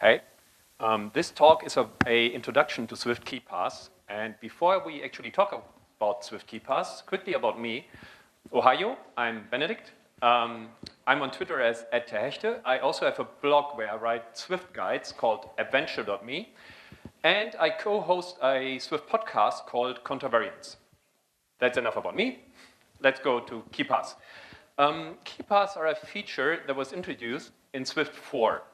Hey, this talk is an introduction to Swift Keypaths. And before we actually talk about Swift Keypaths, quickly about me. Ohio, I'm Benedikt. I'm on Twitter as @Terhechte. I also have a blog where I write Swift guides called adventure.me. And I co-host a Swift podcast called Contravariants. That's enough about me. Let's go to Keypaths. Keypaths are a feature that was introduced in Swift 4.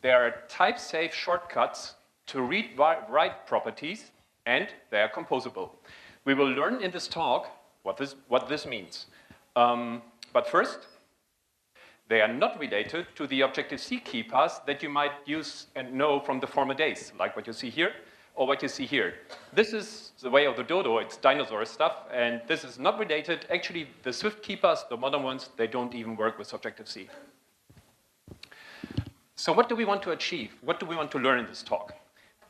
They are type-safe shortcuts to read-write properties, and they are composable. We will learn in this talk what this means. But first, they are not related to the Objective-C keypaths that you might use and know from the former days, like what you see here or what you see here. This is the way of the dodo. It's dinosaur stuff, and this is not related. Actually, the Swift keypaths, the modern ones, they don't even work with Objective-C. So what do we want to achieve? What do we want to learn in this talk?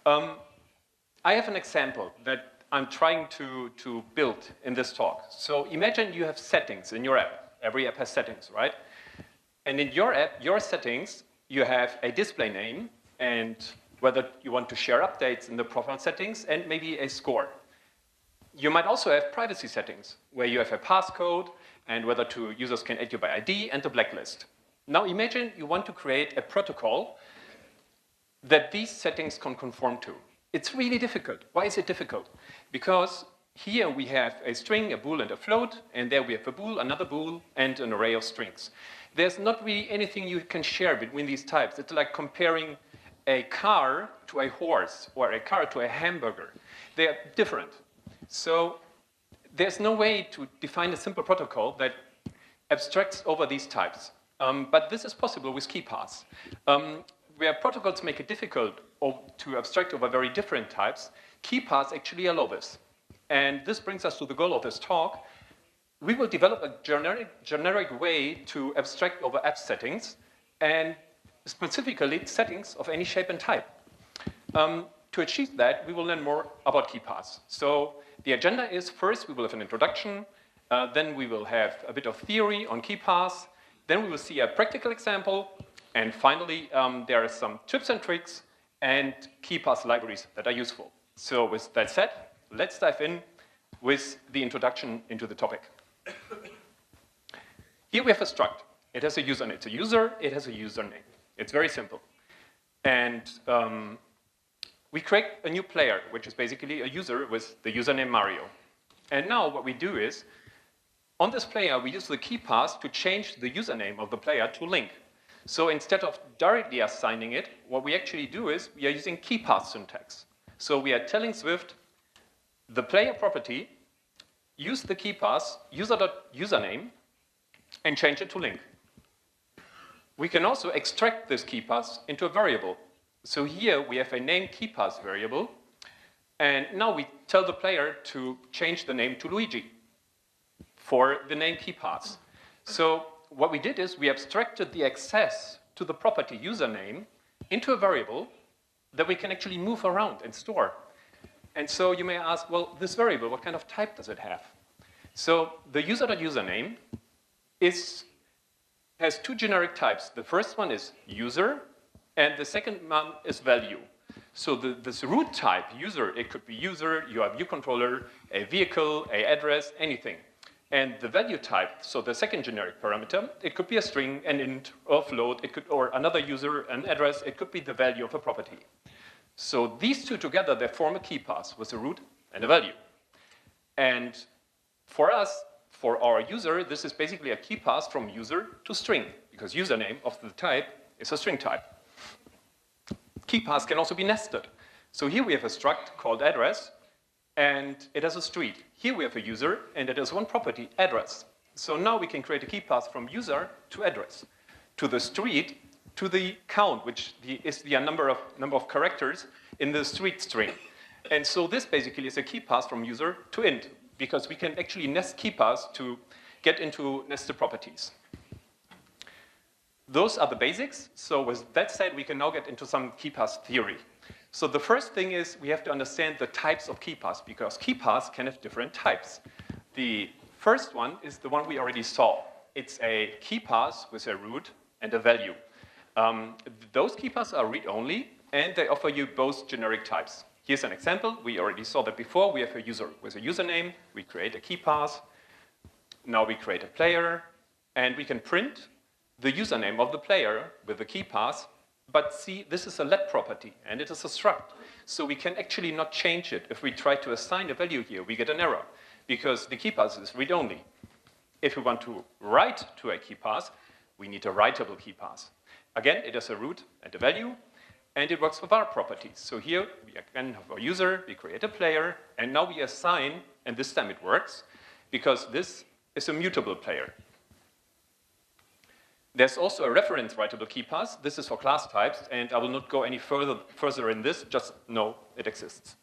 I have an example that I'm trying to build in this talk. So imagine you have settings in your app. Every app has settings, right? And in your app, your settings, you have a display name and whether you want to share updates in the profile settings and maybe a score. You might also have privacy settings where you have a passcode and whether users can add you by ID and a blacklist. Now imagine you want to create a protocol that these settings can conform to. It's really difficult. Why is it difficult? Because here we have a string, a bool, and a float, and there we have a bool, another bool, and an array of strings. There's not really anything you can share between these types. It's like comparing a car to a horse or a car to a hamburger. They are different. So there's no way to define a simple protocol that abstracts over these types. But this is possible with Keypaths. Where protocols make it difficult to abstract over very different types, Keypaths actually allow this. And this brings us to the goal of this talk. We will develop a generic way to abstract over app settings, and specifically settings of any shape and type. To achieve that, we will learn more about Keypaths. So the agenda is, first we will have an introduction, then we will have a bit of theory on Keypaths, then we will see a practical example, and finally, there are some tips and tricks and Keypath libraries that are useful. So with that said, let's dive in with the introduction into the topic. Here we have a struct. It has a username. It's a user. It has a username. It's very simple. And we create a new player, which is basically a user with the username Mario. And now what we do is, on this player, we use the Keypath to change the username of the player to link. So instead of directly assigning it, what we actually do is we are using Keypath syntax. So we are telling Swift, the player property, use the Keypath user.username, and change it to link. We can also extract this Keypath into a variable. So here we have a name Keypath variable, and now we tell the player to change the name to Luigi for the name Keypaths. So what we did is we abstracted the access to the property username into a variable that we can actually move around and store. And so you may ask, well, this variable, what kind of type does it have? So the user.username has two generic types. The first one is user, and the second one is value. So this root type, user, it could be user, your view controller, a vehicle, an address, anything. And the value type, so the second generic parameter, it could be a string, an int, or float, or another user, an address, it could be the value of a property. So these two together, they form a Keypath with a root and a value. And for us, for our user, this is basically a Keypath from user to string, because username of the type is a string type. Keypaths can also be nested. So here we have a struct called address, and it has a street. Here we have a user, and it has one property, address. So now we can create a Keypath from user to address, to the street, to the count, which is the number of characters in the street string. And so this basically is a Keypath from user to int, because we can actually nest Keypaths to get into nested properties. Those are the basics. So with that said, we can now get into some Keypath theory. So the first thing is we have to understand the types of Keypaths, because Keypaths can have different types. The first one is the one we already saw. It's a Keypath with a root and a value. Those Keypaths are read-only, and they offer you both generic types. Here's an example. We already saw that before. We have a user with a username. We create a Keypath. Now we create a player, and we can print the username of the player with the Keypath. But see, this is a let property, and it is a struct. So we can actually not change it. If we try to assign a value here, we get an error, because the Keypath is read-only. If we want to write to a Keypath, we need a writable Keypath. Again, it has a root and a value, and it works with var properties. So here, we again have a user, we create a player, and now we assign, and this time it works, because this is a mutable player. There's also a reference writable Keypath. This is for class types, and I will not go any further in this, just know it exists.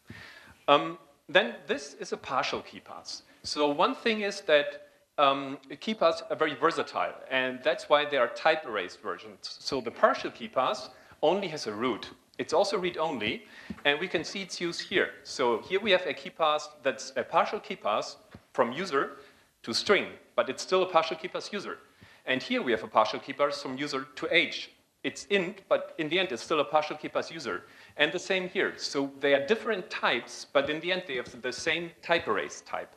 Then this is a partial Keypath. So one thing is that Keypaths are very versatile, and that's why there are type erased versions. So the partial Keypath only has a root. It's also read-only, and we can see its use here. So here we have a Keypath that's a partial Keypath from user to string, but it's still a partial Keypath user. And here we have a partial Keypath from user to age. It's int, but in the end, it's still a partial Keypath user. And the same here. So they are different types, but in the end, they have the same type erase type.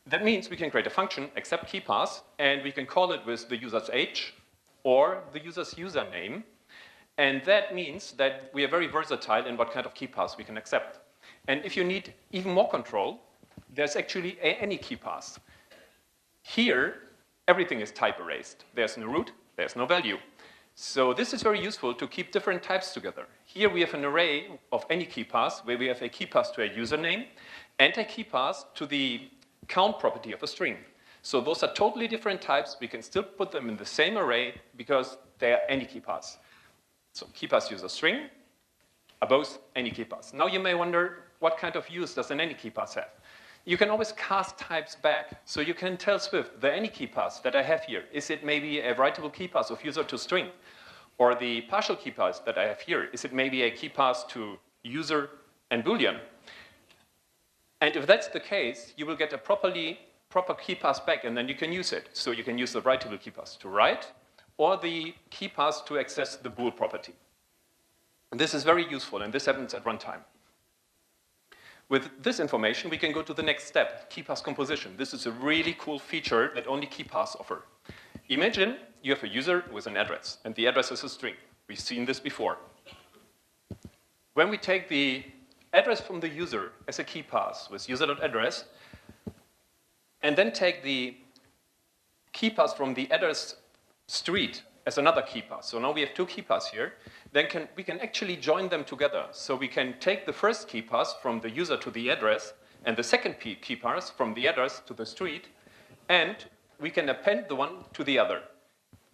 That means we can create a function, accept Keypath, and we can call it with the user's age or the user's username. And that means that we are very versatile in what kind of Keypath we can accept. And if you need even more control, there's actually any Keypath. Here, everything is type erased. There's no root, there's no value. So this is very useful to keep different types together. Here we have an array of any Keypath, where we have a Keypath to a username and a Keypath to the count property of a string. So those are totally different types. We can still put them in the same array because they are any Keypaths. So Keypath user string are both any Keypaths. Now you may wonder, what kind of use does an any Keypath have? You can always cast types back. So you can tell Swift, the any Keypath that I have here, is it maybe a writable Keypath of user to string? Or the partial Keypath that I have here, is it maybe a Keypath to user and Boolean? And if that's the case, you will get a proper Keypath back, and then you can use it. So you can use the writable Keypath to write, or the Keypath to access the bool property. And this is very useful, and this happens at runtime. With this information, we can go to the next step, Keypath composition. This is a really cool feature that only Keypaths offer. Imagine you have a user with an address, and the address is a string. We've seen this before. When we take the address from the user as a Keypath with user.address, and then take the Keypath from the address street as another Keypath. So now we have two Keypaths here. Then we can actually join them together. So we can take the first Keypath from the user to the address, and the second Keypath from the address to the street, and we can append the one to the other.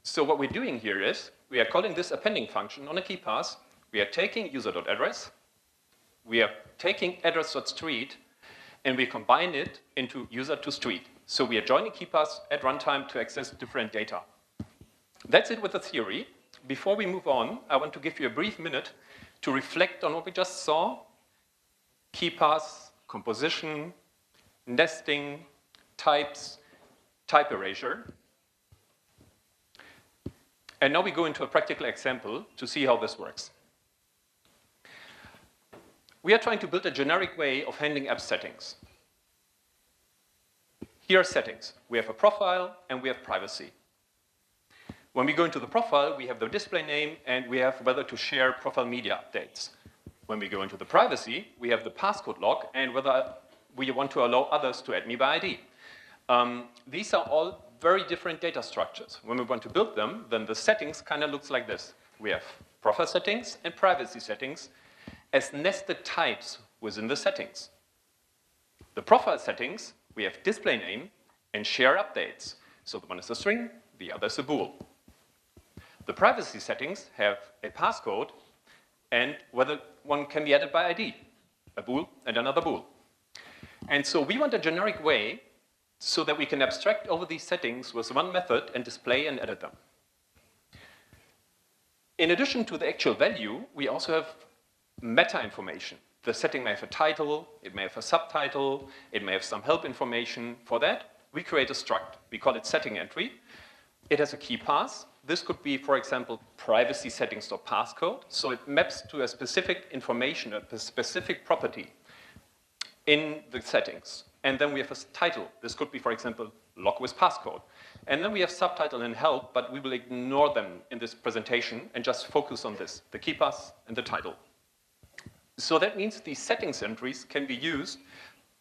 So what we're doing here is, we are calling this appending function on a Keypath. We are taking user.address, we are taking address.street, and we combine it into user.to-street. So we are joining Keypaths at runtime to access different data. That's it with the theory. Before we move on, I want to give you a brief minute to reflect on what we just saw. Keypaths, composition, nesting, types, type erasure. And now we go into a practical example to see how this works. We are trying to build a generic way of handling app settings. Here are settings. We have a profile and we have privacy. When we go into the profile, we have the display name and we have whether to share profile media updates. When we go into the privacy, we have the passcode log and whether we want to allow others to add me by ID. These are all very different data structures. When we want to build them, then the settings kind of looks like this. We have profile settings and privacy settings as nested types within the settings. The profile settings, we have display name and share updates. So the one is a string, the other is a bool. The privacy settings have a passcode and whether one can be added by ID, a bool and another bool. And so we want a generic way so that we can abstract over these settings with one method and display and edit them. In addition to the actual value, we also have meta information. The setting may have a title, it may have a subtitle, it may have some help information. For that, we create a struct. We call it setting entry. It has a key path. This could be, for example, privacy settings or passcode. So it maps to a specific information, a specific property in the settings. And then we have a title. This could be, for example, log with passcode. And then we have subtitle and help, but we will ignore them in this presentation and just focus on this, the key path and the title. So that means these settings entries can be used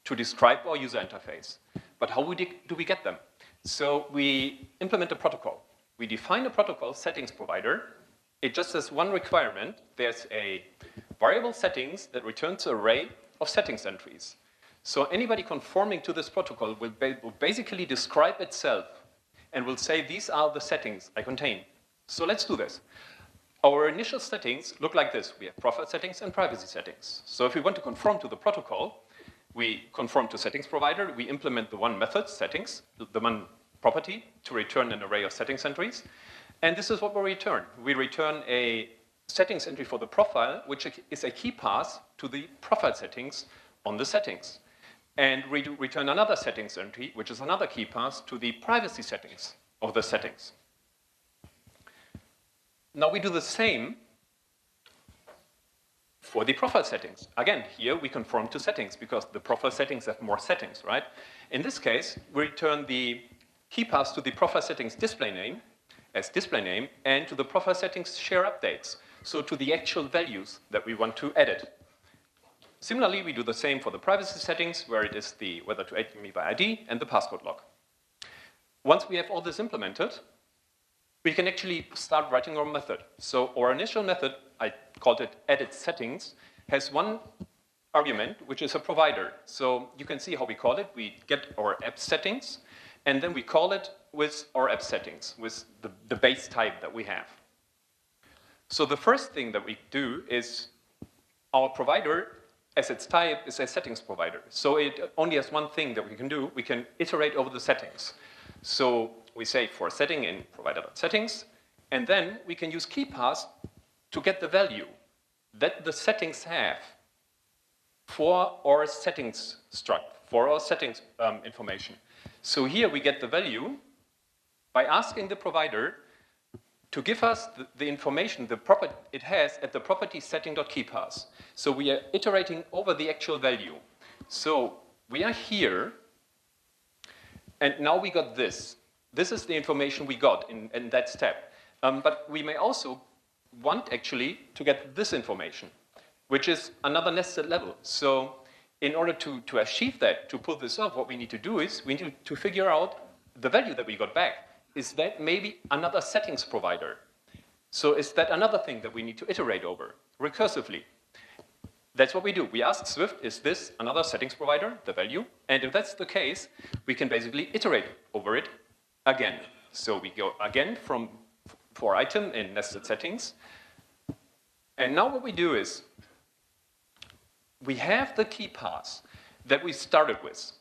to describe our user interface. But how do we get them? So we implement a protocol. We define a protocol settings provider. It just has one requirement. There's a variable settings that returns an array of settings entries. So anybody conforming to this protocol will basically describe itself and will say, these are the settings I contain. So let's do this. Our initial settings look like this. We have profile settings and privacy settings. So if we want to conform to the protocol, we conform to settings provider. We implement the one method, settings, the one property, to return an array of settings entries. And this is what we return. We return a settings entry for the profile, which is a key path to the profile settings on the settings. And we return another settings entry, which is another key path to the privacy settings of the settings. Now we do the same for the profile settings. Again, here we conform to settings because the profile settings have more settings, right? In this case, we return the key path to the profile settings display name as display name and to the profile settings share updates, so to the actual values that we want to edit. Similarly, we do the same for the privacy settings, where it is the whether to add me by ID and the passcode log. Once we have all this implemented, we can actually start writing our method. So our initial method, I called it edit settings, has one argument, which is a provider. So you can see how we call it. We get our app settings, and then we call it with our app settings, with the base type that we have. So the first thing that we do is our provider, as its type, is a settings provider. So it only has one thing that we can do. We can iterate over the settings. So we say for setting in provider.settings, and then we can use Keypaths to get the value that the settings have for our settings struct, for our settings information. So here we get the value by asking the provider to give us the information the property it has at the property setting.keypaths. So we are iterating over the actual value. So we are here, and now we got this. This is the information we got in that step. But we may also want actually to get this information, which is another nested level. So in order to achieve that, to pull this off, what we need to do is we need to figure out the value that we got back. Is that maybe another settings provider? So is that another thing that we need to iterate over recursively? That's what we do. We ask Swift, is this another settings provider, the value? And if that's the case, we can basically iterate over it again. So we go again for item in nested settings. And now what we do is we have the key path that we started with,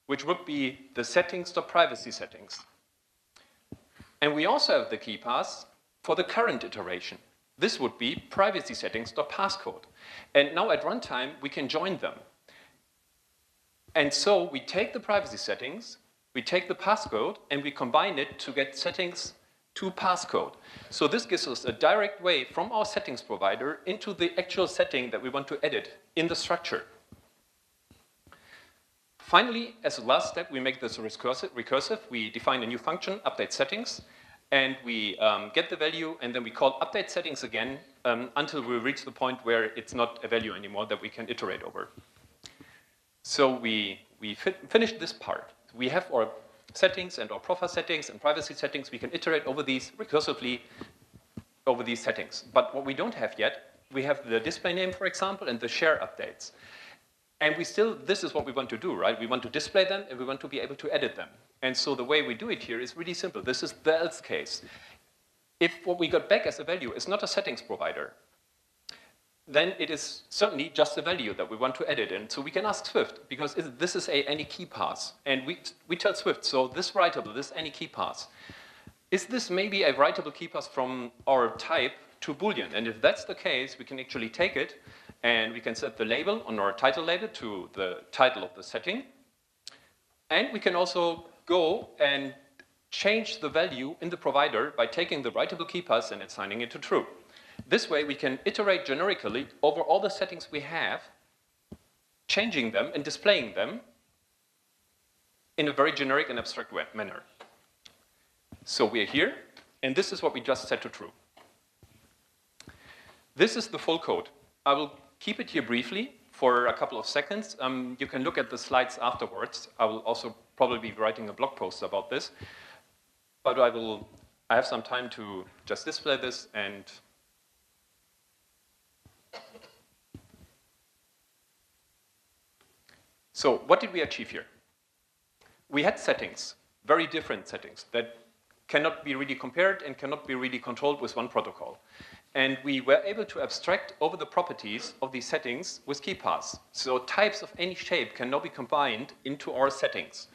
which would be the settings.privacy settings. And we also have the key path for the current iteration. This would be privacy settings.passcode. And now at runtime, we can join them. And so we take the privacy settings, we take the passcode, and we combine it to get settings to passcode. So this gives us a direct way from our settings provider into the actual setting that we want to edit in the structure. Finally, as a last step, we make this recursive. We define a new function, update settings, and we get the value, and then we call update settings again until we reach the point where it's not a value anymore that we can iterate over. So we finished this part. We have our settings and our profile settings and privacy settings. We can iterate over these recursively over these settings. But what we don't have yet, we have the display name, for example, and the share updates. And this is what we want to do, right? We want to display them, and we want to be able to edit them. And so the way we do it here is really simple. This is the else case. If what we got back as a value is not a settings provider, then it is certainly just a value that we want to edit in. So we can ask Swift, because this is any key path. And we tell Swift, so this writable, this any key path, is this maybe a writable key path from our type to Boolean? And if that's the case, we can actually take it, and we can set the label on our title label to the title of the setting. And we can also go and change the value in the provider by taking the writable keypass and assigning it to true. This way, we can iterate generically over all the settings we have, changing them and displaying them in a very generic and abstract manner. So we're here, and this is what we just set to true. This is the full code. I will keep it here briefly for a couple of seconds. You can look at the slides afterwards. I will also probably be writing a blog post about this. But I have some time to just display this and so what did we achieve here? We had settings, very different settings that cannot be really compared and cannot be really controlled with one protocol. And we were able to abstract over the properties of these settings with Keypaths. So types of any shape can now be combined into our settings.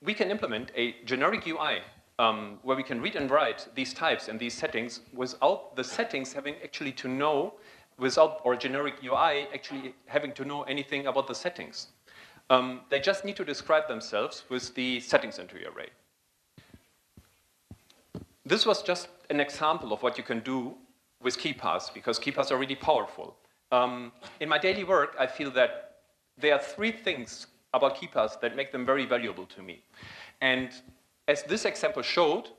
We can implement a generic UI where we can read and write these types and these settings without the settings having actually to know, without our generic UI actually having to know anything about the settings. They just need to describe themselves with the settings entry array. This was just an example of what you can do with Keypaths, because Keypaths are really powerful. In my daily work, I feel that there are three things about Keypaths that make them very valuable to me. And as this example showed,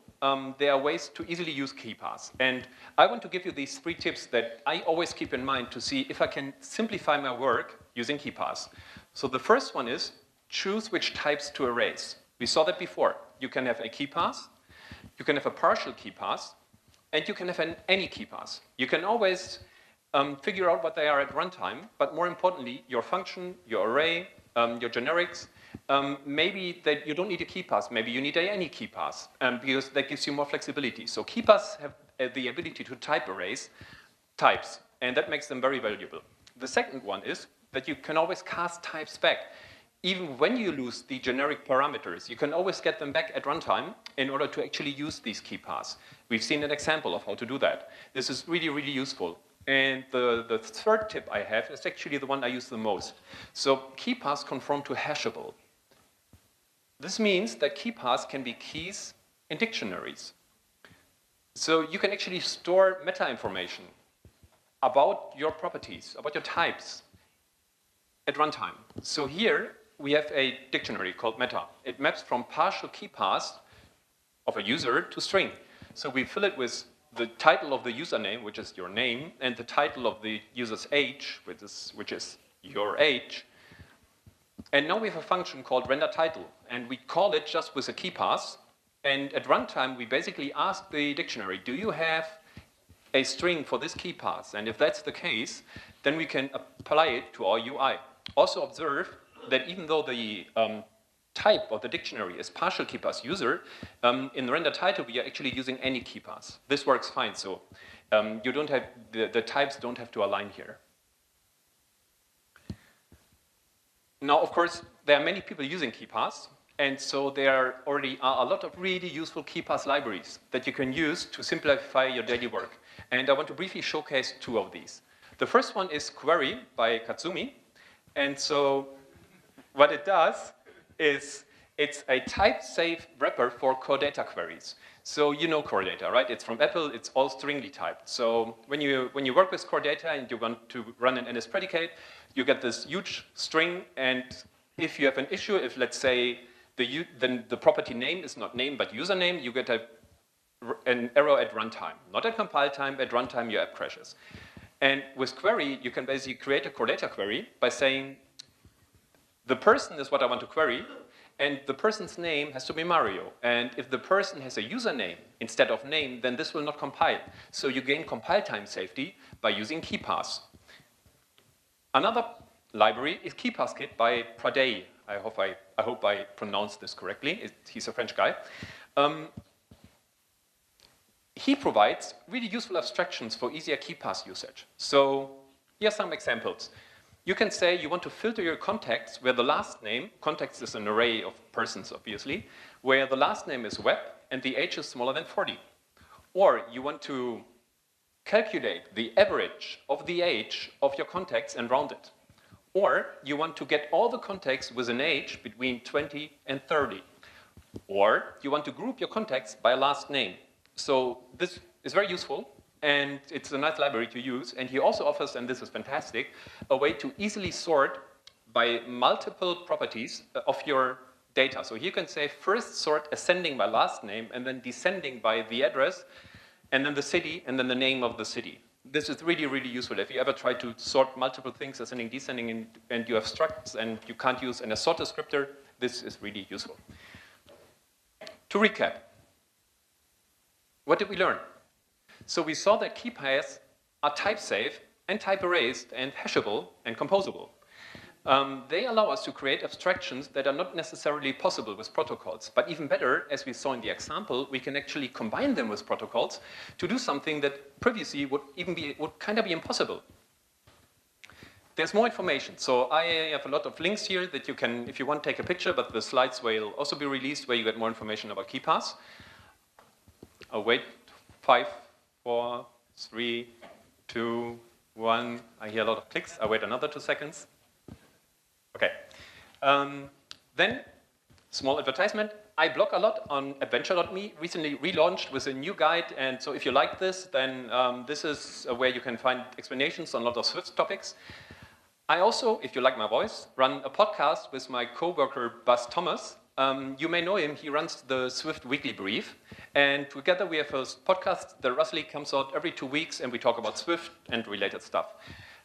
there are ways to easily use Keypaths. And I want to give you these three tips that I always keep in mind to see if I can simplify my work using Keypaths. So the first one is choose which types to erase. We saw that before. You can have a Keypath, you can have a partial Keypath, and you can have any Keypath. You can always figure out what they are at runtime, but more importantly, your function, your array, your generics, maybe that you don't need a Keypath, maybe you need any Keypath, because that gives you more flexibility. So Keypaths have the ability to type erase types, and that makes them very valuable. The second one is that you can always cast types back. Even when you lose the generic parameters, you can always get them back at runtime in order to actually use these Keypaths. We've seen an example of how to do that. This is really, really useful. And the third tip I have is actually the one I use the most. So Keypaths conform to hashable. This means that Keypaths can be keys in dictionaries. So you can actually store meta information about your properties, about your types at runtime. So here we have a dictionary called meta. It maps from partial Keypaths of a user to string. So we fill it with the title of the username, which is your name, and the title of the user's age, which is your age. And now we have a function called renderTitle, and we call it just with a Keypath. And at runtime, we basically ask the dictionary, do you have a string for this Keypath? And if that's the case, then we can apply it to our UI. Also observe that even though the type of the dictionary is partial Keypath user, in the renderTitle, we are actually using any Keypath. This works fine, so you don't have, the types don't have to align here. Now, of course, there are many people using Keypaths, and so there already are a lot of really useful Keypath libraries that you can use to simplify your daily work. And I want to briefly showcase two of these. The first one is Query by Katsumi. And so what it does is it's a type-safe wrapper for core data queries. So you know core data, right? It's from Apple, it's all stringly typed. So when you work with core data and you want to run an NS predicate, you get this huge string, and if you have an issue, if let's say then the property name is not name but username, you get an error at runtime. Not at compile time, at runtime your app crashes. And with query, you can basically create a core data query by saying, the person is what I want to query, and the person's name has to be Mario. And if the person has a username instead of name, then this will not compile. So you gain compile time safety by using Keypaths. Another library is KeepAskIt by Pradey. I hope I pronounced this correctly. He's a French guy. He provides really useful abstractions for easier Keypath usage. So here are some examples. You can say you want to filter your contacts where the last name, context is an array of persons, obviously, where the last name is web and the age is smaller than 40. Or you want to calculate the average of the age of your contacts and round it. Or you want to get all the contacts with an age between 20 and 30. Or you want to group your contacts by a last name. So this is very useful, and it's a nice library to use. And he also offers, and this is fantastic, a way to easily sort by multiple properties of your data. So here you can say first sort ascending by last name, and then descending by the address, and then the city, and then the name of the city. This is really, really useful. If you ever try to sort multiple things, ascending, descending, and you have structs, and you can't use an assort descriptor, this is really useful. To recap, what did we learn? So we saw that keypaths are type safe and type erased and hashable and composable. They allow us to create abstractions that are not necessarily possible with protocols. But even better, as we saw in the example, we can actually combine them with protocols to do something that previously would kind of be impossible. There's more information. So I have a lot of links here that you can, if you want, take a picture, but the slides will also be released where you get more information about Keypaths. I'll wait. 5, 4, 3, 2, 1. I hear a lot of clicks. I'll wait another 2 seconds. Okay. Then, small advertisement. I blog a lot on adventure.me, recently relaunched with a new guide. And so if you like this, then this is where you can find explanations on a lot of Swift topics. I also, if you like my voice, run a podcast with my coworker, Buzz Thomas. You may know him. He runs the Swift Weekly Brief. And together we have a podcast that roughly comes out every 2 weeks, and we talk about Swift and related stuff.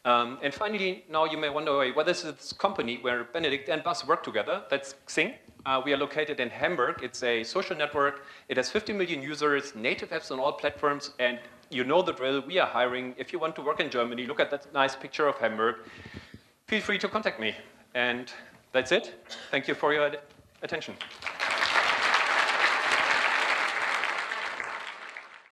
And finally, now you may wonder, what is this company where Benedikt and Buzz work together? That's XING. We are located in Hamburg. It's a social network. It has 50 million users, native apps on all platforms, and you know the drill. We are hiring. If you want to work in Germany, look at that nice picture of Hamburg. Feel free to contact me. And that's it. Thank you for your attention.